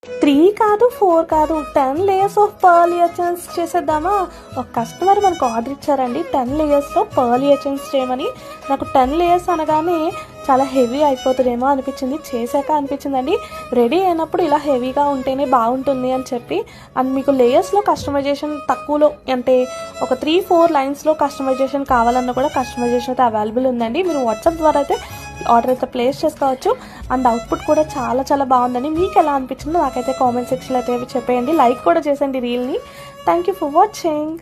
3 కాదు, 4 కాదు, 10 layers of pearl ear chains చేసేద్దామా? ఒక కస్టమర్ మనకు ఆర్డర్ ఇచ్చారండి 10 లేయర్స్లో పర్ల్ ఇయర్ చైన్స్ చేయమని. నాకు 10 లేయర్స్ అనగానే చాలా హెవీ అయిపోతుందేమో అనిపించింది, చేశాక అనిపించిందండి రెడీ అయినప్పుడు ఇలా హెవీగా ఉంటేనే బాగుంటుంది అని చెప్పి. అండ్ మీకు లేయర్స్లో కస్టమైజేషన్ తక్కువలో అంటే ఒక 3-4 లైన్స్లో కస్టమైజేషన్ కావాలన్నా కూడా కస్టమైజేషన్ అయితే అవైలబుల్ ఉందండి. మీరు వాట్సాప్ ద్వారా అయితే ఆర్డర్ అయితే ప్లేస్ చేసుకోవచ్చు. అండ్ అవుట్పుట్ కూడా చాలా చాలా బాగుందండి. మీకు ఎలా అనిపించిందో నాకైతే కామెంట్ సెక్షన్లో అయితే చెప్పేయండి. లైక్ కూడా చేసండి రీల్ని. Thank you for watching.